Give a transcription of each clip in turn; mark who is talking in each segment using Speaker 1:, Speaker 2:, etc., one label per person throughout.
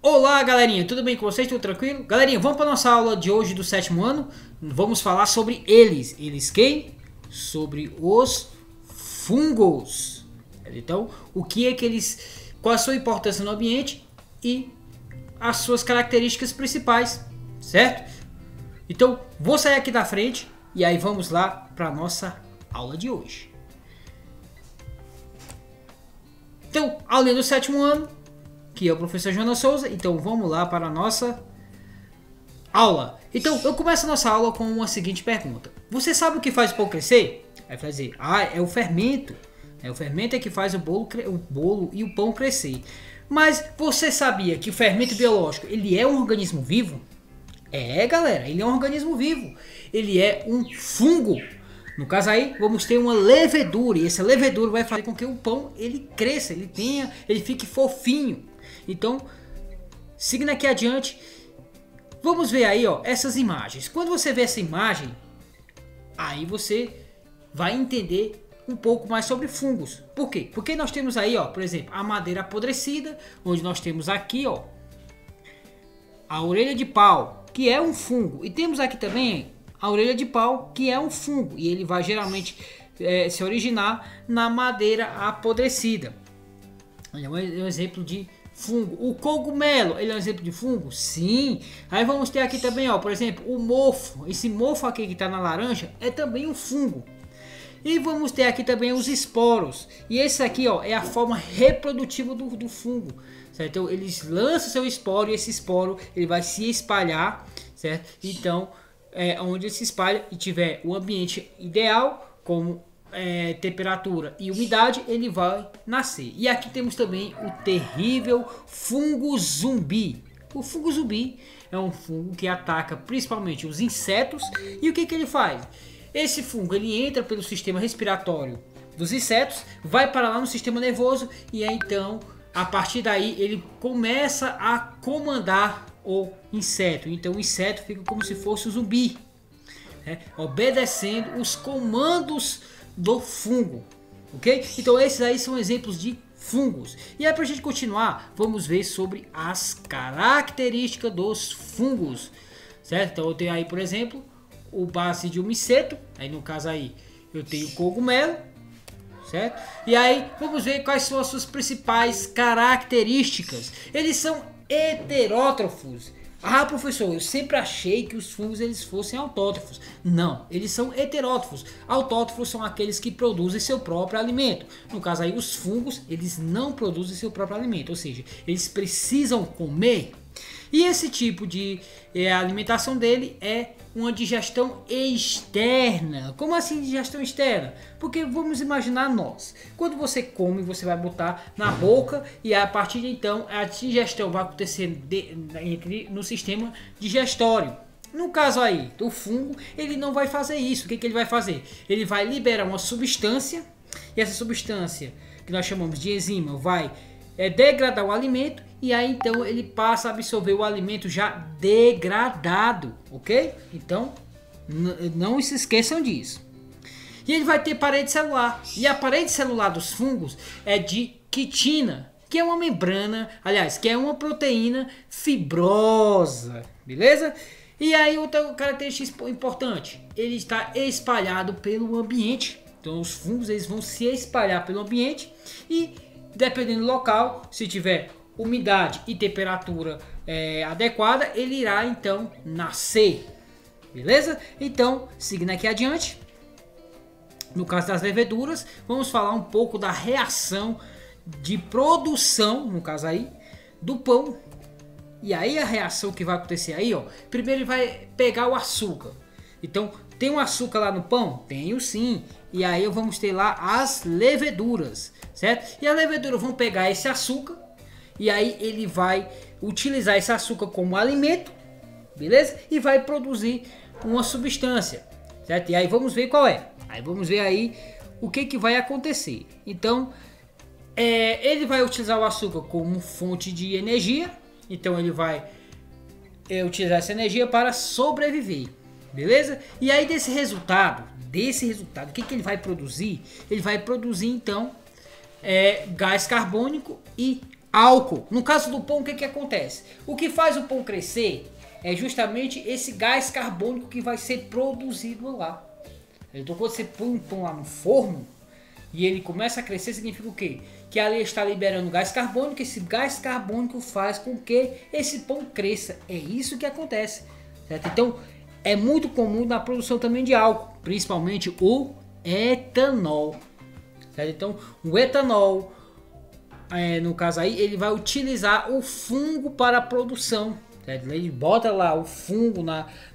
Speaker 1: Olá galerinha, tudo bem com vocês? Tudo tranquilo? Galerinha, vamos para nossa aula de hoje do sétimo ano. Vamos falar sobre eles. Eles quem? Sobre os fungos. Então, o que é que eles... qual a sua importância no ambiente e as suas características principais, certo? Então, vou sair aqui da frente e aí vamos lá para nossa aula de hoje. Então, aula do sétimo ano, que é o professor Jonas Souza. Então vamos lá para a nossa aula. Então eu começo a nossa aula com uma seguinte pergunta: você sabe o que faz o pão crescer? Aí vai dizer, é o fermento. O fermento é que faz o bolo e o pão crescer. Mas você sabia que o fermento biológico ele é um organismo vivo? Galera, ele é um organismo vivo. Ele é um fungo. No caso aí, vamos ter uma levedura. E essa levedura vai fazer com que o pão ele cresça, ele fique fofinho. Então, seguindo aqui adiante, vamos ver aí, essas imagens. Quando você vê essa imagem, aí você vai entender um pouco mais sobre fungos. Por quê? Porque nós temos aí, por exemplo, a madeira apodrecida, onde nós temos aqui, a orelha de pau, que é um fungo. E temos aqui também a orelha de pau, que é um fungo. E ele vai geralmente se originar na madeira apodrecida. É um exemplo de fungo. O cogumelo, ele é um exemplo de fungo? Sim. Aí vamos ter aqui também, por exemplo, o mofo. Esse mofo aqui que está na laranja é também um fungo. E vamos ter aqui também os esporos. E esse aqui, é a forma reprodutiva do fungo, certo? Então eles lançam seu esporo e esse esporo ele vai se espalhar, certo? Então, onde ele se espalha e tiver o ambiente ideal, como temperatura e umidade, ele vai nascer. E aqui temos também o terrível fungo zumbi. O fungo zumbi é um fungo que ataca principalmente os insetos. E o que ele faz? Esse fungo ele entra pelo sistema respiratório dos insetos, vai para lá no sistema nervoso e aí, então a partir daí ele começa a comandar o inseto. Então o inseto fica como se fosse um zumbi, obedecendo os comandos do fungo, ok? Então esses aí são exemplos de fungos. E aí, para a gente continuar, vamos ver sobre as características dos fungos, certo? Então eu tenho aí, por exemplo, o basidiomyceto, aí no caso aí eu tenho o cogumelo, certo? E aí vamos ver quais são as suas principais características. Eles são heterótrofos. Professor, eu sempre achei que os fungos eles fossem autótrofos. Não, eles são heterótrofos. Autótrofos são aqueles que produzem seu próprio alimento. No caso aí, os fungos, eles não produzem seu próprio alimento. Ou seja, eles precisam comer. E esse tipo de alimentação dele é uma digestão externa. Como assim digestão externa? Porque vamos imaginar nós. Quando você come, você vai botar na boca e a partir de então a digestão vai acontecer no sistema digestório. No caso aí do fungo, ele não vai fazer isso. O que ele vai fazer? Ele vai liberar uma substância e essa substância que nós chamamos de enzima vai degradar o alimento e aí então ele passa a absorver o alimento já degradado, ok? Então não se esqueçam disso. E ele vai ter parede celular, e a parede celular dos fungos é de quitina, que é uma membrana, aliás, que é uma proteína fibrosa, beleza? E aí outra característica importante, ele está espalhado pelo ambiente. Então os fungos eles vão se espalhar pelo ambiente e dependendo do local, se tiver umidade e temperatura adequada, ele irá então nascer, beleza? Então, seguindo aqui adiante, no caso das leveduras, vamos falar um pouco da reação de produção, no caso aí, do pão. E aí a reação que vai acontecer aí, primeiro ele vai pegar o açúcar. Então, tem um açúcar lá no pão? Tenho sim. E aí vamos ter lá as leveduras, certo? E as leveduras vão pegar esse açúcar e aí ele vai utilizar esse açúcar como alimento, beleza? E vai produzir uma substância, certo? E aí vamos ver qual é. Aí vamos ver aí o que vai acontecer. Então, ele vai utilizar o açúcar como fonte de energia. Então ele vai utilizar essa energia para sobreviver. Beleza? E aí desse resultado, o que ele vai produzir? Ele vai produzir então gás carbônico e álcool. No caso do pão, o que acontece? O que faz o pão crescer é justamente esse gás carbônico que vai ser produzido lá. Então quando você põe um pão lá no forno e ele começa a crescer, significa o quê? Que ali está liberando gás carbônico, esse gás carbônico faz com que esse pão cresça. É isso que acontece, certo? Então é muito comum na produção também de álcool, principalmente o etanol, certo? Então o etanol, no caso aí, ele vai utilizar o fungo para a produção, certo? Ele bota lá o fungo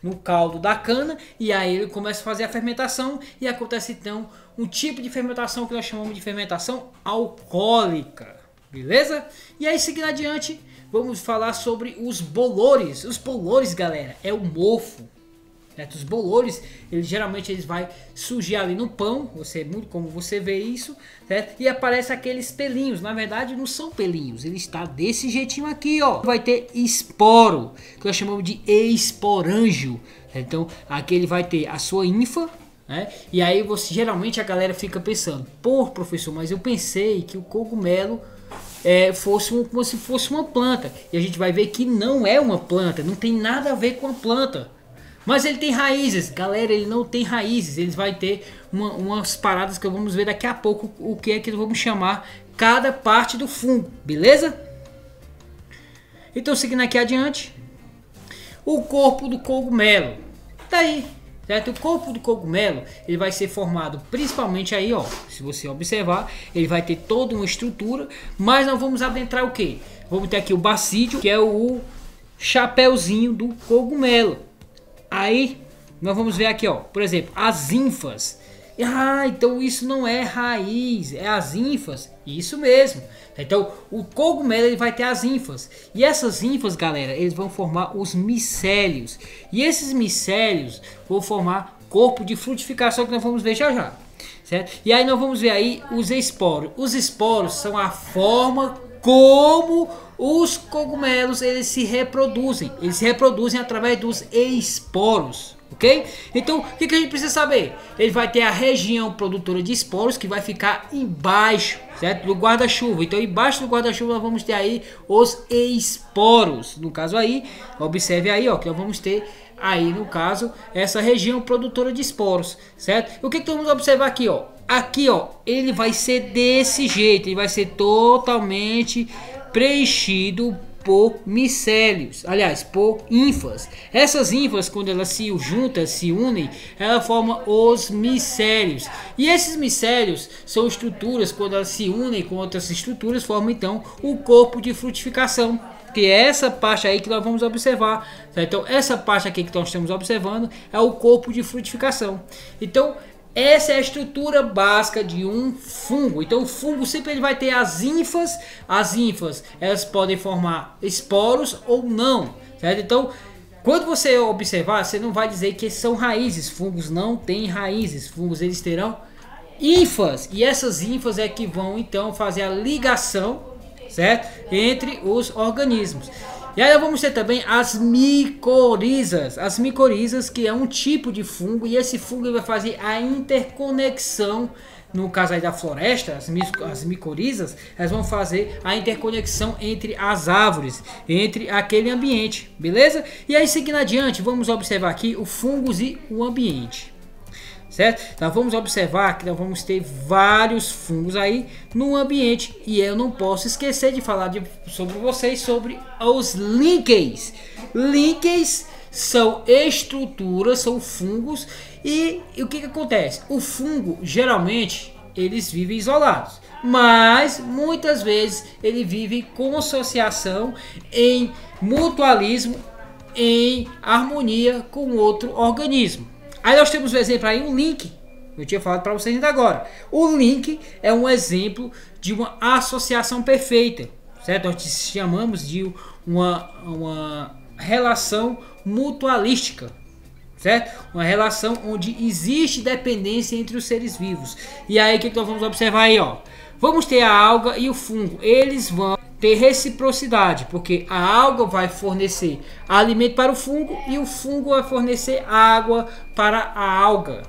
Speaker 1: no caldo da cana e aí ele começa a fazer a fermentação e acontece então um tipo de fermentação que nós chamamos de fermentação alcoólica, beleza? E aí seguindo adiante, vamos falar sobre os bolores. Os bolores, galera, é o mofo. Os bolores, geralmente eles vai surgir ali no pão, muito como você vê isso, certo? E aparece aqueles pelinhos. Na verdade não são pelinhos, ele está desse jeitinho aqui, ó. Vai ter esporo, que nós chamamos de esporângio. Então aqui ele vai ter a sua ínfa, né? E aí geralmente a galera fica pensando: pô, professor, mas eu pensei que o cogumelo fosse como se fosse uma planta. E a gente vai ver que não é uma planta, não tem nada a ver com a planta. Mas ele tem raízes, galera, ele não tem raízes, eles vai ter umas paradas que vamos ver daqui a pouco o que é que vamos chamar cada parte do fungo, beleza? Então seguindo aqui adiante, o corpo do cogumelo, tá aí, certo? O corpo do cogumelo, ele vai ser formado principalmente aí, ó, se você observar, ele vai ter toda uma estrutura, mas nós vamos adentrar o que? Vamos ter aqui o bacídio, que é o chapéuzinho do cogumelo. Aí nós vamos ver aqui, ó, por exemplo, as ínfas. Então isso não é raiz, é as ínfas. Isso mesmo. Então o cogumelo ele vai ter as ínfas. E essas ínfas, galera, eles vão formar os micélios. E esses micélios vão formar corpo de frutificação que nós vamos ver já já. Certo? E aí nós vamos ver aí os esporos. Os esporos são a forma como os cogumelos eles se reproduzem. Eles se reproduzem através dos esporos, ok? Então, o que a gente precisa saber? Ele vai ter a região produtora de esporos que vai ficar embaixo, certo? Do guarda-chuva. Então, embaixo do guarda-chuva nós vamos ter aí os esporos. No caso aí, observe aí, ó, que nós vamos ter aí, no caso, essa região produtora de esporos, certo? O que nós vamos observar aqui, ó? Aqui, ó, ele vai ser desse jeito, ele vai ser totalmente preenchido por micélios, aliás, por ínfas. Essas ínfas, quando elas se juntam, se unem, ela forma os micélios. E esses micélios são estruturas, quando elas se unem com outras estruturas, formam então o corpo de frutificação, que é essa parte aí que nós vamos observar. Então, essa parte aqui que nós estamos observando é o corpo de frutificação. Então, essa é a estrutura básica de um fungo. Então o fungo sempre ele vai ter as ínfas. As ínfas elas podem formar esporos ou não, certo? Então quando você observar, você não vai dizer que são raízes. Fungos não têm raízes. Fungos eles terão ínfas. E essas ínfas é que vão então fazer a ligação, certo? Entre os organismos. E aí vamos ter também as micorizas. As micorizas, que é um tipo de fungo, e esse fungo vai fazer a interconexão. No caso aí da floresta, as micorizas, elas vão fazer a interconexão entre as árvores, entre aquele ambiente, beleza? E aí seguindo adiante, vamos observar aqui o fungos e o ambiente. Certo? Nós vamos observar que nós vamos ter vários fungos aí no ambiente. E eu não posso esquecer de falar sobre vocês sobre os líquens. Líquens são estruturas, são fungos. E o que acontece? O fungo, geralmente, eles vivem isolados. Mas, muitas vezes, ele vive com associação, em mutualismo, em harmonia com outro organismo. Aí nós temos um exemplo aí, um link. Eu tinha falado para vocês ainda agora. O link é um exemplo de uma associação perfeita, certo? Nós chamamos de uma relação mutualística, certo? Uma relação onde existe dependência entre os seres vivos. E aí o que nós vamos observar aí, ó? Vamos ter a alga e o fungo. Eles vão ter reciprocidade, porque a alga vai fornecer alimento para o fungo e o fungo vai fornecer água para a alga,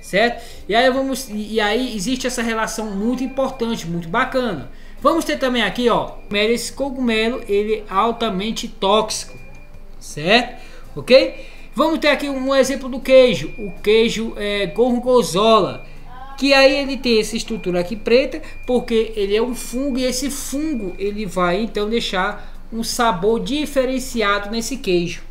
Speaker 1: certo? E aí existe essa relação muito importante, muito bacana. Vamos ter também aqui, ó, esse cogumelo, ele é altamente tóxico, certo? Ok? Vamos ter aqui um exemplo do queijo, o queijo gorgonzola, que aí ele tem essa estrutura aqui preta, porque ele é um fungo e esse fungo ele vai então deixar um sabor diferenciado nesse queijo,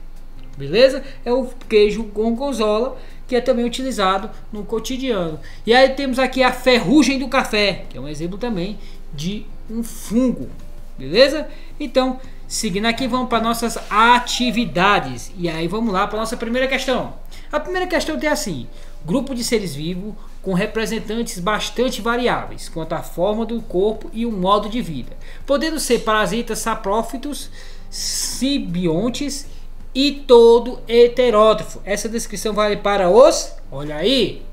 Speaker 1: beleza? É o queijo gorgonzola, que é também utilizado no cotidiano. E aí temos aqui a ferrugem do café, que é um exemplo também de um fungo, beleza? Então, seguindo aqui, vamos para nossas atividades. E aí vamos lá para nossa primeira questão. A primeira questão tem assim: grupo de seres vivos com representantes bastante variáveis quanto à forma do corpo e o modo de vida, podendo ser parasitas, saprófitos, simbiontes e todo heterótrofo. Essa descrição vale para os... Olha aí!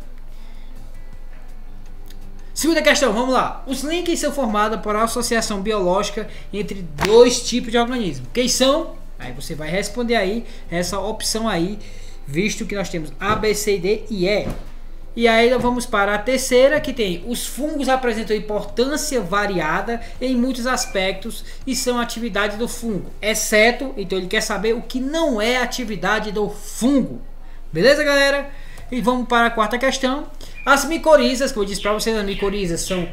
Speaker 1: Segunda questão, vamos lá. Os links são formados por associação biológica entre dois tipos de organismos. Quem são? Aí você vai responder aí essa opção aí, visto que nós temos A, B, C, D e E. E aí nós vamos para a terceira, que tem: os fungos apresentam importância variada em muitos aspectos e são atividade do fungo, exceto, então ele quer saber o que não é atividade do fungo. Beleza, galera? E vamos para a quarta questão. As micorizas, como eu disse para vocês, as micorizas são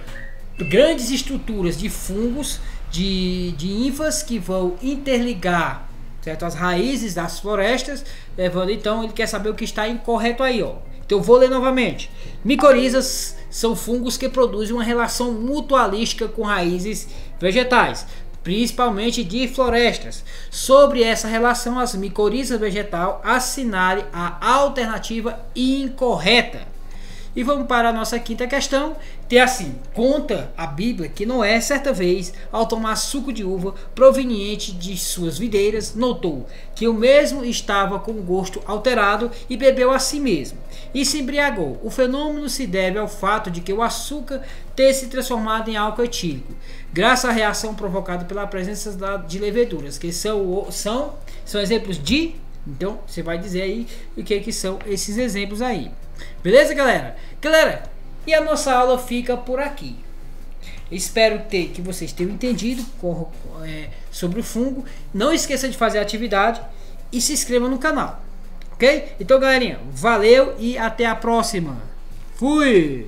Speaker 1: grandes estruturas de fungos, de hifas que vão interligar, certo, as raízes das florestas, levando, então ele quer saber o que está incorreto aí, ó. Então eu vou ler novamente. Micorizas são fungos que produzem uma relação mutualística com raízes vegetais, principalmente de florestas. Sobre essa relação, as micorizas vegetal assinale a alternativa incorreta. E vamos para a nossa quinta questão. Tem assim: conta a Bíblia que Noé, certa vez, ao tomar suco de uva proveniente de suas videiras, notou que o mesmo estava com gosto alterado e bebeu a si mesmo e se embriagou. O fenômeno se deve ao fato de que o açúcar ter se transformado em álcool etílico, graças à reação provocada pela presença de leveduras, que são exemplos de... Então você vai dizer aí o que são esses exemplos aí. Beleza, galera? Galera, e a nossa aula fica por aqui. Espero que vocês tenham entendido sobre o fungo. Não esqueça de fazer a atividade e se inscreva no canal. Ok? Então, galerinha, valeu e até a próxima. Fui!